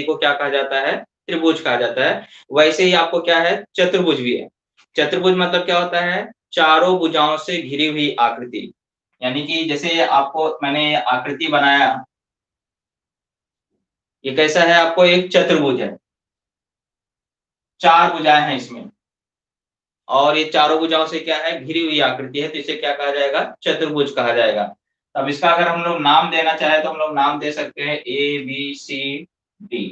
को क्या कहा जाता है? त्रिभुज कहा जाता है। वैसे ही आपको क्या है? चतुर्भुज भी है। चतुर्भुज मतलब क्या होता है? चारों भुजाओं से घिरी हुई आकृति। यानी कि जैसे आपको मैंने आकृति बनाया, ये कैसा है? आपको एक चतुर्भुज है, चार भुजाएं हैं इसमें, और ये चारों भुजाओं से क्या है? घिरी हुई आकृति है, तो इसे क्या कहा जाएगा? चतुर्भुज कहा जाएगा। अब इसका अगर हम लोग नाम देना चाहे तो हम लोग नाम दे सकते हैं ABCD।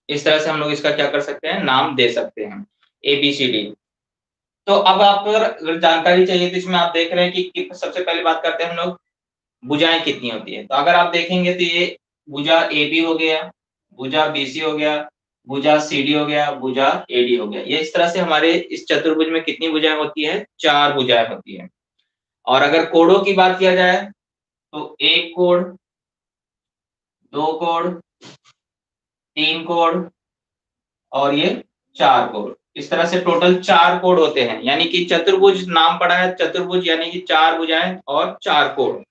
इस तरह से हम लोग इसका क्या कर सकते हैं? नाम दे सकते हैं ABCD। तो अब आपको अगर जानकारी चाहिए तो इसमें आप देख रहे हैं कि सबसे पहले बात करते हैं हम लोग भुजाएं कितनी होती है। तो अगर आप देखेंगे तो ये भुजा AB हो गया, भुजा BC हो गया, भुजा CD हो गया, भुजा AD हो गया। ये इस तरह से हमारे इस चतुर्भुज में कितनी भुजाएं होती है? चार भुजाएं होती है। और अगर कोणों की बात किया जाए तो एक कोण, दो कोण, तीन कोण और ये चार कोण। इस तरह से टोटल चार कोण होते हैं। यानी कि चतुर्भुज नाम पड़ा है चतुर्भुज, यानी कि चार भुजाएं और चार कोण।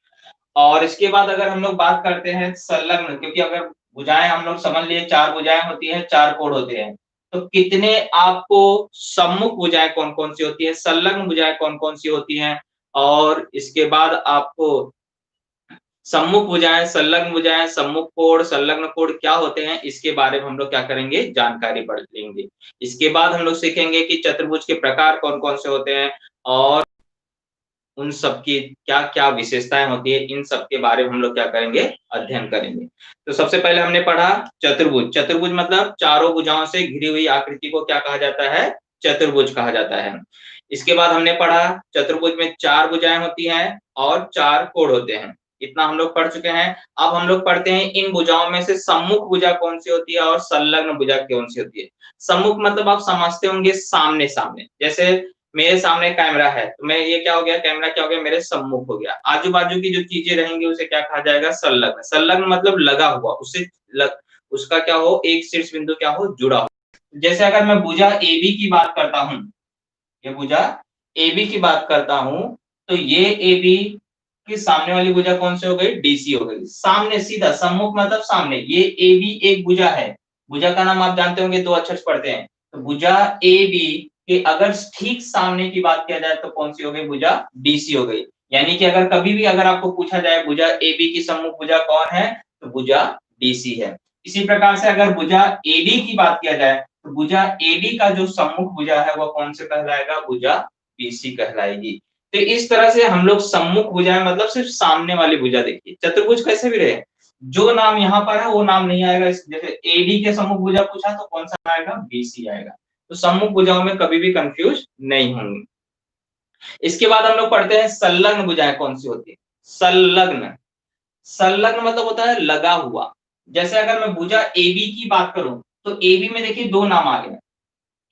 और इसके बाद अगर हम लोग बात करते हैं संलग्न, क्योंकि अगर भुजाएं हम लोग समझ लिए चार भुजाएं होती हैं, चार कोण होते हैं, तो कितने आपको सम्मुख भुजाएं कौन कौन सी होती है, संलग्न भुजाएं कौन कौन सी होती हैं, और इसके बाद आपको सम्मुख भुजाएं, संलग्न भुजाएं, सम्मुख कोण, संलग्न कोण क्या होते हैं, इसके बारे में हम लोग क्या करेंगे? जानकारी पढ़ लेंगे। इसके बाद हम लोग सीखेंगे कि चतुर्भुज के प्रकार कौन कौन से होते हैं और उन सब की क्या क्या विशेषताएं होती है, इन सब के बारे में हम लोग क्या करेंगे? अध्ययन करेंगे। तो सबसे पहले हमने पढ़ा चतुर्भुज। चतुर्भुज मतलब चारों भुजाओं से घिरी हुई आकृति को क्या कहा जाता है? चतुर्भुज कहा जाता है। इसके बाद हमने पढ़ा चतुर्भुज में चार भुजाएं होती हैं और चार कोण होते हैं। इतना हम लोग पढ़ चुके हैं। अब हम लोग पढ़ते हैं इन भुजाओं में से सम्मुख भुजा कौन सी होती है और संलग्न भुजा कौन सी होती है। सम्मुख मतलब आप समझते होंगे सामने सामने, जैसे मेरे सामने कैमरा है तो मैं ये क्या हो गया? कैमरा क्या हो गया? मेरे सम्मुख हो गया। आजू बाजू की जो चीजें रहेंगी उसे क्या कहा जाएगा? संलग्न। संलग्न मतलब लगा हुआ, उससे उसका क्या हो? एक शीर्ष बिंदु क्या हो? जुड़ा हो। जैसे अगर मैं भुजा AB की बात करता हूं, ये भुजा AB की बात करता हूं, तो ये AB की सामने वाली भुजा कौन सी हो गई? DC हो गई। सामने सीधा, सम्मुख मतलब सामने। ये AB एक भुजा है, भुजा का नाम आप जानते होंगे, दो अक्षर से पढ़ते हैं। तो भुजा AB के अगर ठीक सामने की बात किया जाए तो कौन सी हो गई? भुजा DC हो गई। यानी कि अगर कभी भी अगर आपको पूछा जाए भुजा AB की सम्मुख भुजा कौन है, तो भुजा DC है। इसी प्रकार से अगर भुजा AD की बात किया जाए तो भुजा AD का जो सम्मुख भुजा है वो कौन से कहलाएगा? भुजा BC कहलाएगी। तो इस तरह से हम लोग सम्मुख भुजाएं मतलब सिर्फ सामने वाली भुजा। देखिए चतुर्भुज कैसे भी रहे, जो नाम यहाँ पर है वो नाम नहीं आएगा। जैसे AD के सम्मुख भुजा पूछा तो कौन सा आएगा? BC आएगा। तो सम्मुख भुजाओं में कभी भी कंफ्यूज नहीं होंगे। इसके बाद हम लोग पढ़ते हैं संलग्न भुजाएं कौन सी होती है। संलग्न, संलग्न मतलब होता है लगा हुआ। जैसे अगर मैं भुजा AB की बात करूं तो AB में देखिए दो नाम आ गए,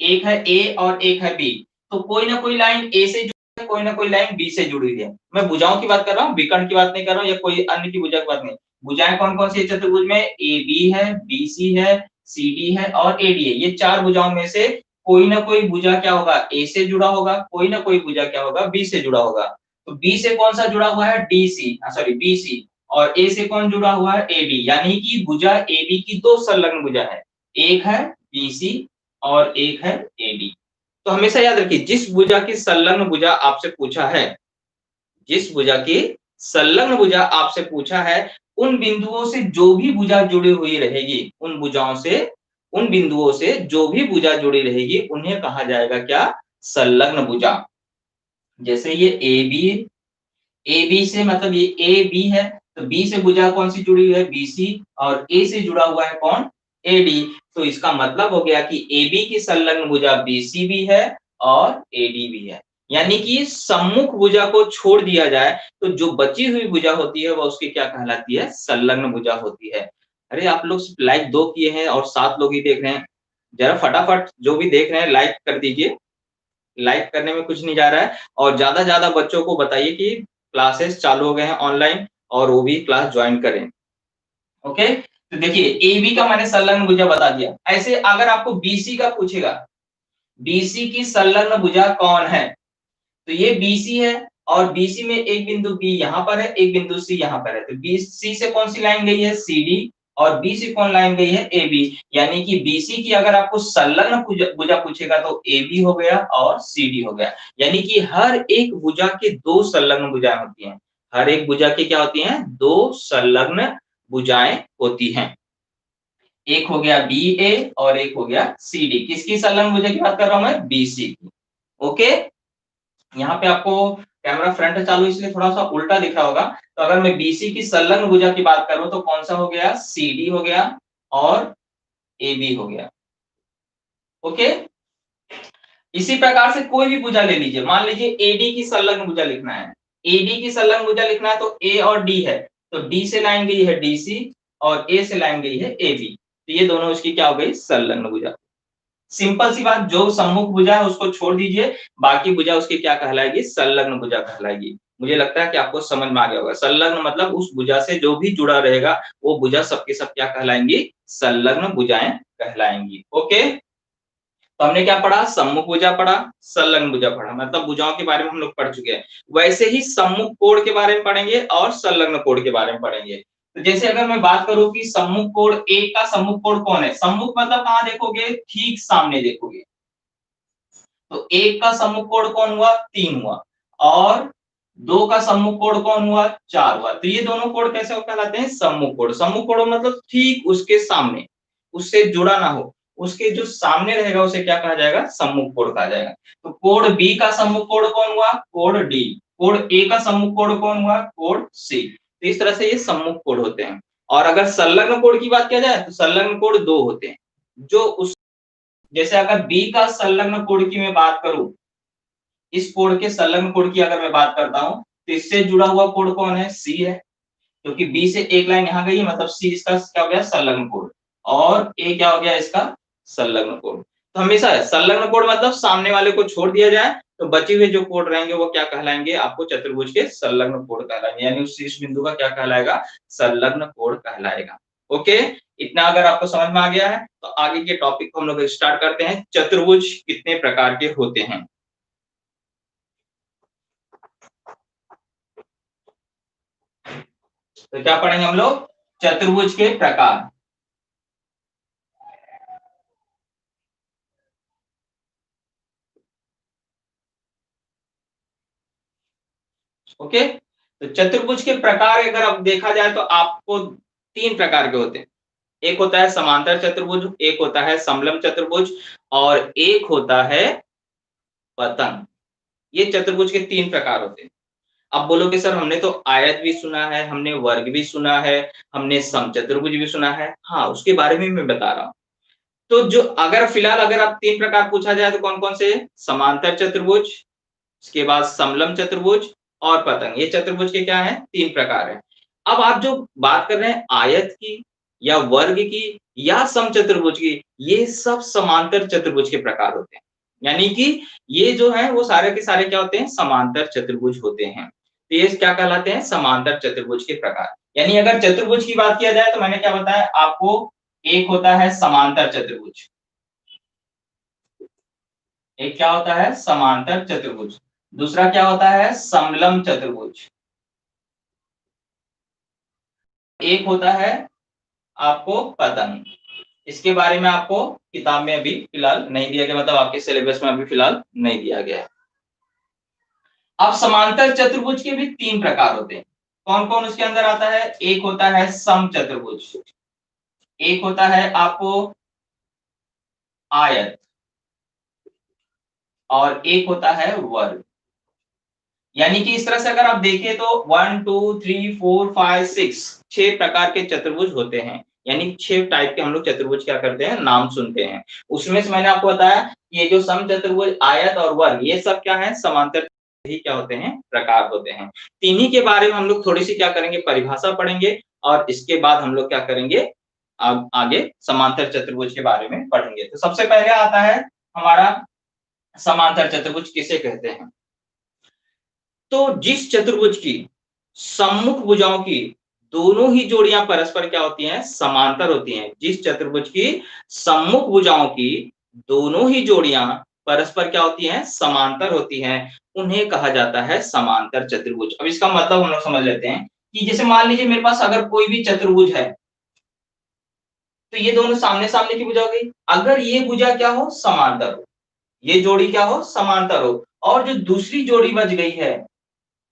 एक है A और एक है B। तो कोई ना कोई लाइन A से जुड़ी है, कोई ना कोई लाइन B से जुड़ी हुई है। मैं भुजाओं की बात कर रहा हूँ, विकर्ण की बात नहीं कर रहा हूँ या कोई अन्य की भुजा की बात नहीं। भुजाएं कौन कौन सी है चतुर्भुज में? AB है, BC है, CD है और AD है। ये चार भुजाओं में से कोई ना कोई भुजा क्या होगा? A से जुड़ा होगा, कोई ना कोई भुजा क्या होगा? B से जुड़ा होगा। तो B से कौन सा जुड़ा हुआ है? BC। और A से कौन जुड़ा हुआ है? AD। यानी कि भुजा AB की दो संलग्न भुजा है, एक है BC और एक है AD। तो हमेशा याद रखिए जिस भुजा की संलग्न भुजा आपसे पूछा है, जिस भुजा की संलग्न भुजा आपसे पूछा है, उन बिंदुओं से जो भी भुजा जुड़ी हुई रहेगी, उन भुजाओं से, उन बिंदुओं से जो भी भुजा जुड़ी रहेगी उन्हें कहा जाएगा क्या? संलग्न भुजा। जैसे ये AB से मतलब ये AB है, तो B से भुजा कौन सी जुड़ी हुई है? BC। और A से जुड़ा हुआ है कौन? AD। तो इसका मतलब हो गया कि AB की संलग्न भुजा BC भी है और AD भी है। यानी कि सम्मुख भुजा को छोड़ दिया जाए तो जो बची हुई भुजा होती है वह उसकी क्या कहलाती है? संलग्न भुजा होती है। अरे आप लोग लाइक 2 किए हैं और 7 लोग ही देख रहे हैं, जरा फटाफट जो भी देख रहे हैं लाइक कर दीजिए। लाइक करने में कुछ नहीं जा रहा है। और ज्यादा ज्यादा बच्चों को बताइए कि क्लासेस चालू हो गए हैं ऑनलाइन और वो भी क्लास ज्वाइन करें। ओके, तो देखिए AB का मैंने संलग्न भुजा बता दिया। ऐसे अगर आपको BC का पूछेगा, BC की संलग्न भुजा कौन है, तो ये BC है और BC में एक बिंदु B यहाँ पर है, एक बिंदु C यहाँ पर है। तो BC से कौन सी लाइन गई है? CD। और बी से कौन लाइन गई है, ए बी। यानी कि बीसी की अगर आपको संलग्न भुजा पूछेगा तो ए बी हो गया और सी डी हो गया। यानी कि हर एक भुजा के दो संलग्न भुजाएं होती हैं। हर एक भुजा की क्या होती हैं, दो संलग्न भुजाएं होती हैं। एक हो गया बी ए और एक हो गया सी डी। किसकी संलग्न भुजा की बात कर रहा हूं मैं, बीसी की। ओके, यहाँ पे आपको कैमरा फ्रंट चालू इसलिए थोड़ा सा उल्टा दिख रहा होगा। तो अगर मैं बीसी की संलग्न भुजा की बात करूं तो कौन सा हो गया, सीडी हो गया और ए बी हो गया। ओके, इसी प्रकार से कोई भी भुजा ले लीजिए, मान लीजिए एडी की संलग्न भुजा लिखना है। एडी की संलग्न भुजा लिखना है तो ए और डी है, तो डी से लाइन गई है डीसी और ए से लाइन गई है एबी। तो ये दोनों उसकी क्या हो गई, संलग्न भुजा। सिंपल सी बात, जो सम्मुख भुजा है उसको छोड़ दीजिए, बाकी भुजा उसकी क्या कहलाएगी, संलग्न भुजा कहलाएगी। मुझे लगता है कि आपको समझ में आ गया होगा। संलग्न मतलब उस भुजा से जो भी जुड़ा रहेगा वो भुजा सबके सब क्या कहलाएंगी, संलग्न भुजाएं कहलाएंगी। ओके, तो हमने क्या पढ़ा, सम्मुख भुजा पढ़ा, संलग्न भुजा पढ़ा, मतलब भुजाओं के बारे में हम लोग पढ़ चुके हैं। वैसे ही सम्मुख कोण के बारे में पढ़ेंगे और संलग्न कोण के बारे में पढ़ेंगे। तो जैसे अगर मैं बात करूं कि सम्मुख कोण, एक का सम्मुख कोण कौन है, सम्मुख मतलब कहां देखोगे, ठीक सामने देखोगे। तो एक का सम्मुख कोण कौन हुआ, 3 हुआ, और दो का सम्मुख कोण कौन हुआ, 4 हुआ। तो ये दोनों कोण कैसे कहलाते हैं, सम्मुख कोण। सम्मुख कोण मतलब ठीक उसके सामने, उससे जुड़ा ना हो, उसके जो सामने रहेगा उसे क्या कहा जाएगा, सम्मुख कोण कहा जाएगा। तो कोण बी का सम्मुख कोण कौन हुआ, कोण डी। कोण ए का सम्मुख कोण कौन हुआ, कोण सी। तो इस तरह से ये सम्मुख कोण होते हैं। और अगर संलग्न कोण की बात किया जाए तो संलग्न कोण 2 होते हैं, जो उस, जैसे अगर बी का संलग्न कोण की मैं बात करूं, इस कोण के संलग्न कोण की अगर मैं बात करता हूं तो इससे जुड़ा हुआ कोण कौन है, सी है, क्योंकि बी से एक लाइन यहां गई, मतलब सी इसका क्या हो गया, संलग्न कोण, और ए क्या हो गया इसका, संलग्न कोण। तो हमेशा संलग्न कोण मतलब सामने वाले को छोड़ दिया जाए तो बचे हुए जो कोण रहेंगे वो क्या कहलाएंगे, आपको चतुर्भुज के संलग्न कोण कहलाएंगे। यानी उस शीर्ष बिंदु का क्या कहलाएगा, संलग्न कोण कहलाएगा। ओके, इतना अगर आपको समझ में आ गया है तो आगे के टॉपिक को हम लोग स्टार्ट करते हैं। चतुर्भुज कितने प्रकार के होते हैं। तो क्या पढ़ेंगे हम लोग, चतुर्भुज के प्रकार। ओके, तो चतुर्भुज के प्रकार अगर अब देखा जाए तो आपको 3 प्रकार के होते हैं। एक होता है समांतर चतुर्भुज, एक होता है समलंब चतुर्भुज, और एक होता है पतंग। ये चतुर्भुज के 3 प्रकार होते हैं। अब बोलोगे सर हमने तो आयत भी सुना है, हमने वर्ग भी सुना है, हमने समचतुर्भुज भी सुना है। हाँ, उसके बारे में मैं बता रहा हूं। तो जो अगर फिलहाल अगर आप 3 प्रकार पूछा जाए तो कौन कौन से, समांतर चतुर्भुज, इसके बाद समलंब चतुर्भुज और पतंग। ये चतुर्भुज के क्या है, 3 प्रकार है। अब आप जो बात कर रहे हैं आयत की या वर्ग की या समचतुर्भुज की, ये सब समांतर चतुर्भुज के प्रकार होते हैं। यानी कि ये जो है वो सारे के सारे क्या होते हैं, समांतर चतुर्भुज होते हैं। तो ये क्या कहलाते हैं, समांतर चतुर्भुज के प्रकार। यानी अगर चतुर्भुज की बात किया जाए तो मैंने क्या बताया आपको, एक होता है समांतर चतुर्भुज, एक क्या होता है समांतर चतुर्भुज, दूसरा क्या होता है समलंब चतुर्भुज, एक होता है आपको पतंग। इसके बारे में आपको किताब में अभी फिलहाल नहीं दिया गया, मतलब आपके सिलेबस में अभी फिलहाल नहीं दिया गया है। अब समांतर चतुर्भुज के भी 3 प्रकार होते हैं। कौन कौन उसके अंदर आता है, एक होता है सम चतुर्भुज, एक होता है आपको आयत, और एक होता है वर्ग। यानी कि इस तरह से अगर आप देखें तो 1 2 3 4 5 6 6 प्रकार के चतुर्भुज होते हैं। यानी 6 टाइप के हम लोग चतुर्भुज क्या करते हैं, नाम सुनते हैं। उसमें से मैंने आपको बताया ये जो सम चतुर्भुज, आयत और वर्ग, ये सब क्या है, समांतर ही क्या होते हैं, प्रकार होते हैं। तीनों के बारे में हम लोग थोड़ी सी क्या करेंगे, परिभाषा पढ़ेंगे, और इसके बाद हम लोग क्या करेंगे, आगे समांतर चतुर्भुज के बारे में पढ़ेंगे। तो सबसे पहले आता है हमारा समांतर चतुर्भुज किसे कहते हैं। तो जिस चतुर्भुज की सम्मुख भुजाओं की दोनों ही जोड़ियां परस्पर क्या होती हैं, समांतर होती हैं। जिस चतुर्भुज की सम्मुख भुजाओं की दोनों ही जोड़ियां परस्पर क्या होती हैं, समांतर होती हैं, उन्हें कहा जाता है समांतर चतुर्भुज। अब इसका मतलब हम लोग समझ लेते हैं कि जैसे मान लीजिए मेरे पास अगर कोई भी चतुर्भुज है, तो ये दोनों सामने सामने की भुजा हो गई। अगर ये भुजा क्या हो, समांतर हो, ये जोड़ी क्या हो, समांतर हो, और जो दूसरी जोड़ी बच गई है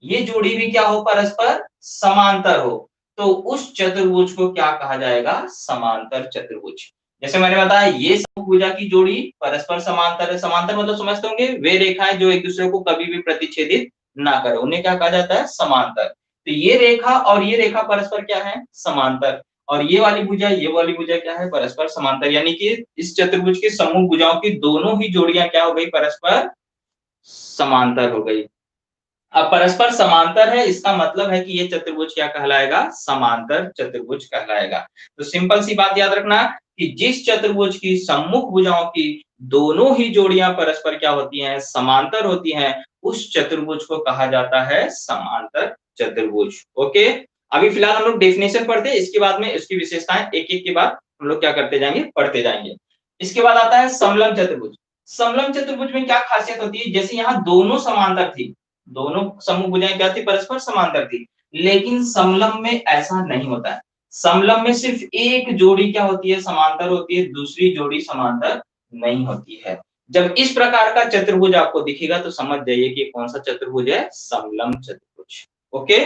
ये जोड़ी भी क्या हो, परस्पर समांतर हो, तो उस चतुर्भुज को क्या कहा जाएगा, समांतर चतुर्भुज। जैसे मैंने बताया ये समभुजा की जोड़ी परस्पर समांतर है। समांतर मतलब समझते होंगे वे रेखाएं जो एक दूसरे को कभी भी प्रतिच्छेदित ना करे, उन्हें क्या कहा जाता है, समांतर। तो ये रेखा और ये रेखा परस्पर क्या है, समांतर, और ये वाली भुजा ये वाली भुजा क्या है, परस्पर समांतर, यानी कि इस चतुर्भुज की समूह भुजाओं की दोनों ही जोड़ियां क्या हो गई, परस्पर समांतर हो गई। अब परस्पर समांतर है, इसका मतलब है कि ये चतुर्भुज क्या कहलाएगा, समांतर चतुर्भुज कहलाएगा। तो सिंपल सी बात याद रखना कि जिस चतुर्भुज की सम्मुख भुजाओं की दोनों ही जोड़ियां परस्पर क्या होती हैं, समांतर होती हैं, उस चतुर्भुज को कहा जाता है समांतर चतुर्भुज। ओके, अभी फिलहाल हम लोग डेफिनेशन पढ़ते हैं, इसके बाद में इसकी विशेषताएं एक एक के बाद हम लोग क्या करते जाएंगे, पढ़ते जाएंगे। इसके बाद आता है समलंब चतुर्भुज। समलंब चतुर्भुज में क्या खासियत होती है, जैसे यहाँ दोनों समांतर थी, दोनों समूह भुजाएं क्या थी, परस्पर समांतर थी, लेकिन समलंब में ऐसा नहीं होता है। समलंब में सिर्फ एक जोड़ी क्या होती है, समांतर होती है, दूसरी जोड़ी समांतर नहीं होती है। जब इस प्रकार का चतुर्भुज आपको दिखेगा तो समझ जाइए कि कौन सा चतुर्भुज है, समलंब चतुर्भुज। ओके,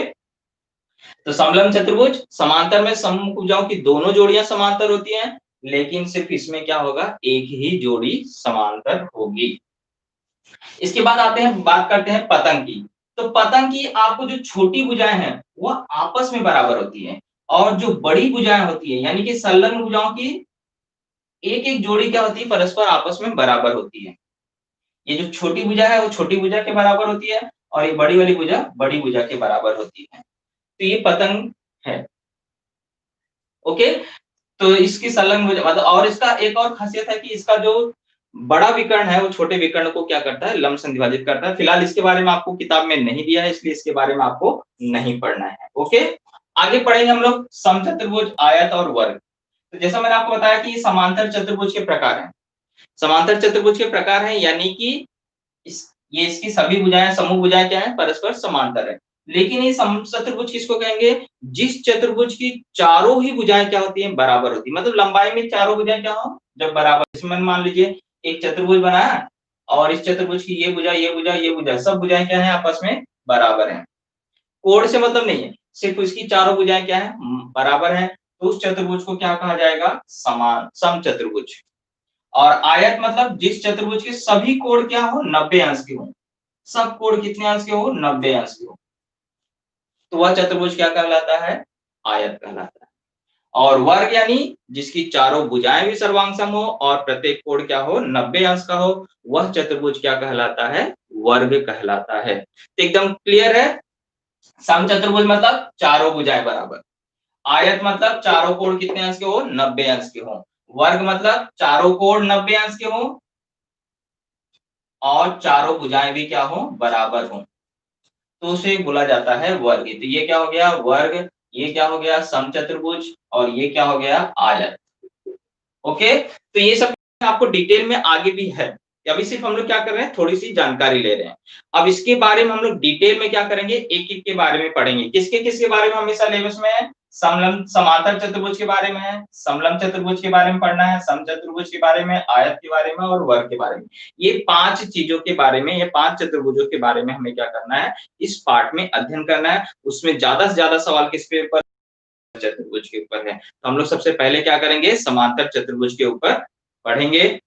तो समलंब चतुर्भुज, समांतर में समूह भुजाओं की दोनों जोड़ियां समांतर होती हैं, लेकिन सिर्फ इसमें क्या होगा, एक ही जोड़ी समांतर होगी। इसके बाद आते हैं, बात करते हैं पतंग की। तो पतंग की आपको जो छोटी भुजाएं हैं वह आपस में बराबर होती हैं, और जो बड़ी भुजाएं होती है यानी कि संलग्न भुजाओं की एक एक जोड़ी क्या होती है, परस्पर आपस में बराबर होती है। ये जो छोटी भुजा है वो छोटी भुजा के बराबर होती है, और ये बड़ी वाली भुजा बड़ी भुजा के बराबर होती है। तो ये पतंग है। ओके, तो इसकी संलग्न भुजा मतलब, और इसका एक और खासियत है कि इसका जो बड़ा विकर्ण है वो छोटे विकर्ण को क्या करता है, लंब संविभाजित करता है। फिलहाल इसके बारे में आपको किताब में नहीं दिया है, इसलिए इसके बारे में आपको नहीं पढ़ना है। ओके, आगे पढ़ेंगे हम लोग समचतुर्भुज, आयत और वर्ग। तो जैसा मैंने आपको बताया कि समांतर चतुर्भुज के प्रकार हैं। समांतर चतुर्भुज के प्रकार हैं यानी कि ये इसकी सभी भुजाएं समूह भुजाएं क्या है, परस्पर समांतर है। लेकिन ये समचतुर्भुज किसको कहेंगे, जिस चतुर्भुज की चारों ही भुजाएं क्या होती हैं, बराबर होती है। मतलब लंबाई में चारों भुजाएं क्या हो, जब बराबर। इसमें मान लीजिए एक चतुर्भुज बना है, और इस चतुर्भुज की ये भुजा ये भुजा ये भुजा सब भुजाएं क्या है, आपस में बराबर है। कोण से मतलब नहीं है, सिर्फ उसकी चारों भुजाएं क्या है, बराबर है, तो उस चतुर्भुज को क्या कहा जाएगा, समान समचतुर्भुज। और आयत मतलब जिस चतुर्भुज के सभी कोण क्या हो, 90 अंश के हो। सब कोण कितने अंश के हो, 90 अंश के हो, तो वह चतुर्भुज क्या कहलाता है, आयत कहलाता है। और वर्ग यानी जिसकी चारों भुजाएं भी सर्वांग सम हो और प्रत्येक कोण क्या हो, 90 अंश का हो, वह चतुर्भुज क्या कहलाता है, वर्ग कहलाता है। तो एकदम क्लियर है, समचतुर्भुज मतलब चारों भुजाएं बराबर, आयत मतलब चारों कोण कितने अंश के हो, 90 अंश के हो, वर्ग मतलब चारों कोण 90 अंश के हो और चारों भुजाएं भी क्या हो, बराबर हो, तो उसे बोला जाता है वर्ग। तो ये क्या हो गया, वर्ग, ये क्या हो गया, समचतुर्भुज, और ये क्या हो गया, आयत। ओके, तो ये सब आपको डिटेल में आगे भी है, अभी सिर्फ हम लोग क्या कर रहे हैं, थोड़ी सी जानकारी ले रहे हैं। अब इसके बारे में हम लोग डिटेल में क्या करेंगे, एक एक के बारे में पढ़ेंगे। किसके किसके बारे में हमेशा सिलेबस में है, समलंब समांतर चतुर्भुज के बारे में है, समलंब चतुर्भुज के बारे में पढ़ना है, समचतुर्भुज के बारे में, आयत के बारे में और वर्ग के बारे में। ये 5 चीजों के बारे में, ये 5 चतुर्भुजों के बारे में हमें क्या करना है, इस पार्ट में अध्ययन करना है। उसमें ज्यादा से ज्यादा सवाल किस पे ऊपर, चतुर्भुज के ऊपर है। तो हम लोग सबसे पहले क्या करेंगे, समांतर चतुर्भुज के ऊपर पढ़ेंगे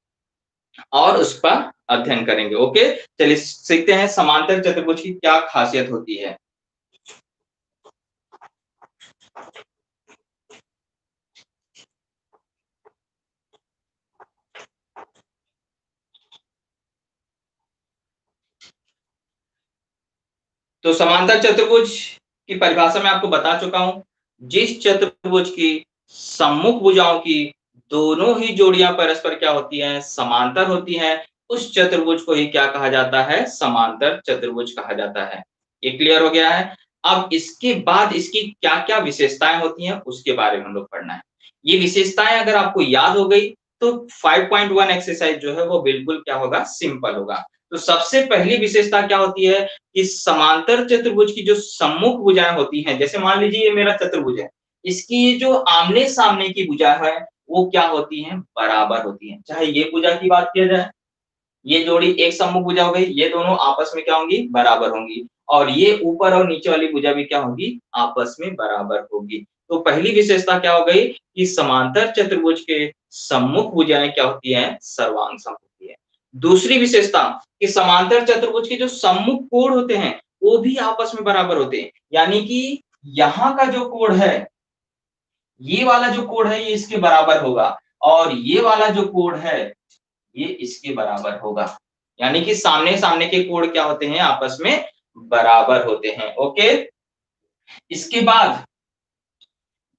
और उसका अध्ययन करेंगे। ओके, चलिए सीखते हैं समांतर चतुर्भुज की क्या खासियत होती है। तो समांतर चतुर्भुज की परिभाषा मैं आपको बता चुका हूं, जिस चतुर्भुज की सम्मुख भुजाओं की दोनों ही जोड़ियां परस्पर क्या होती हैं, समांतर होती हैं, उस चतुर्भुज को ही क्या कहा जाता है, समांतर चतुर्भुज कहा जाता है। ये क्लियर हो गया है। अब इसके बाद इसकी क्या क्या विशेषताएं होती हैं उसके बारे में हम लोग पढ़ना है। ये विशेषताएं अगर आपको याद हो गई तो 5.1 एक्सरसाइज जो है वो बिल्कुल क्या होगा, सिंपल होगा। तो सबसे पहली विशेषता क्या होती है कि समांतर चतुर्भुज की जो सम्मुख भुजाएं होती हैं, जैसे मान लीजिए ये मेरा चतुर्भुज है, इसकी जो आमने सामने की भुजा है वो क्या होती हैं, बराबर होती हैं। चाहे ये भुजा की बात किया जाए, ये जोड़ी एक सम्मुख भुजा हो गई, ये दोनों आपस में क्या होंगी, बराबर होंगी। और ये ऊपर और नीचे वाली भुजा भी क्या होगी, आपस में बराबर होगी। तो पहली विशेषता क्या हो गई कि समांतर चतुर्भुज के सम्मुख भुजाएं क्या होती हैं, सर्वांग सम होती है। दूसरी विशेषता कि समांतर चतुर्भुज के जो सम्मुख कोण होते हैं वो भी आपस में बराबर होते हैं। यानी कि यहाँ का जो कोण है, ये वाला जो कोण है ये इसके बराबर होगा, और ये वाला जो कोण है ये इसके बराबर होगा। यानी कि सामने सामने के कोण क्या होते हैं, आपस में बराबर होते हैं। ओके, इसके बाद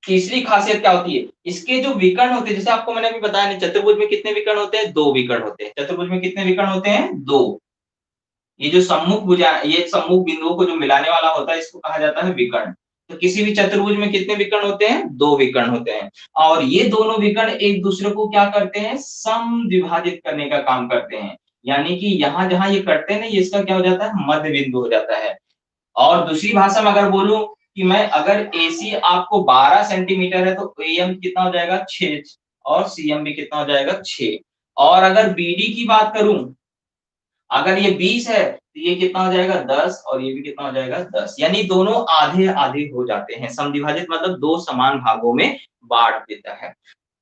तीसरी खासियत क्या होती है, इसके जो विकर्ण होते हैं, जैसे आपको मैंने अभी बताया नहीं, चतुर्भुज में कितने विकर्ण होते हैं, 2 विकर्ण होते हैं। चतुर्भुज में कितने विकर्ण होते हैं, 2। ये जो सम्मुख भुजा, ये सम्मुख बिंदुओं को जो मिलाने वाला होता है इसको कहा जाता है विकर्ण। तो किसी भी चतुर्भुज में कितने विकर्ण होते हैं, 2 विकर्ण होते हैं। और ये दोनों विकर्ण एक दूसरे को क्या करते हैं, समद्विभाजित करने का काम करते हैं। यानी कि यहाँ जहां ये करते हैं ना, ये इसका क्या हो जाता है, मध्य बिंदु हो जाता है। और दूसरी भाषा में अगर बोलूं कि मैं अगर AC आपको 12 सेंटीमीटर है तो AM कितना हो जाएगा, 6, और CM भी कितना हो जाएगा, 6। और अगर BD की बात करूं, अगर ये 20 है तो ये कितना हो जाएगा, 10, और ये भी कितना हो जाएगा, 10। यानी दोनों आधे आधे हो जाते हैं। समद्विभाजित मतलब 2 समान भागों में बांट देता है।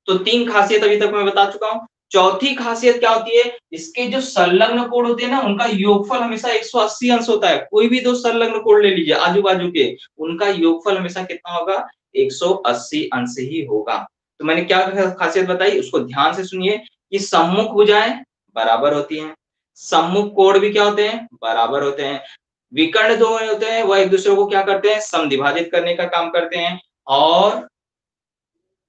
तो 3 खासियत अभी तक मैं बता चुका हूँ। चौथी खासियत क्या होती है, इसके जो संलग्न कोण होते हैं ना, उनका योगफल हमेशा 180 अंश होता है। कोई भी 2 संलग्न कोण ले लीजिए आजू बाजू के, उनका योगफल हमेशा कितना होगा, 180 अंश ही होगा। तो मैंने क्या खासियत बताई, उसको ध्यान से सुनिए कि सम्मुख भुजाएं बराबर होती हैं, सम्मुख कोण भी क्या होते हैं, बराबर होते हैं, विकर्ण जो होते हैं वह एक दूसरे को क्या करते हैं, समद्विभाजित करने का काम करते हैं, और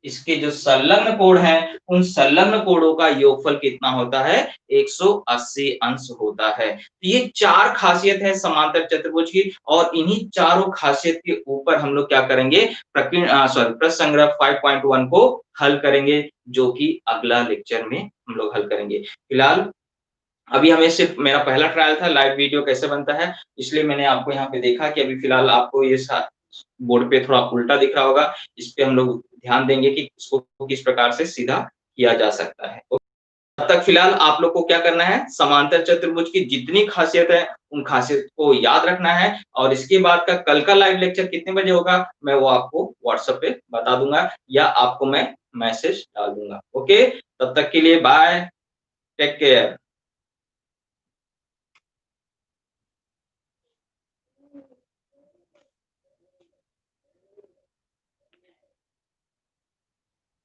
इसके जो संलग्न कोण हैं, उन संलग्न कोणों का योगफल कितना होता है, 180 अंश होता है। तो ये 4 खासियत है समांतर चतुर्भुज की, और इन्हीं चारों खासियत के ऊपर हम लोग क्या करेंगे, प्रश्न संग्रह 5.1 को हल करेंगे, जो कि अगला लेक्चर में हम लोग हल करेंगे। फिलहाल अभी हमें सिर्फ मेरा पहला ट्रायल था लाइव वीडियो कैसे बनता है, इसलिए मैंने आपको यहाँ पे देखा कि अभी फिलहाल आपको ये बोर्ड पे थोड़ा उल्टा दिख रहा होगा, इस पे हम लोग ध्यान देंगे कि इसको किस प्रकार से सीधा किया जा सकता है। तब तक फिलहाल आप लोग को क्या करना है, समांतर चतुर्भुज की जितनी खासियत है उन खासियत को याद रखना है, और इसके बाद का कल का लाइव लेक्चर कितने बजे होगा मैं वो आपको व्हाट्सएप पे बता दूंगा, या आपको मैं मैसेज डाल दूंगा। ओके, तब तक के लिए बाय, टेक केयर।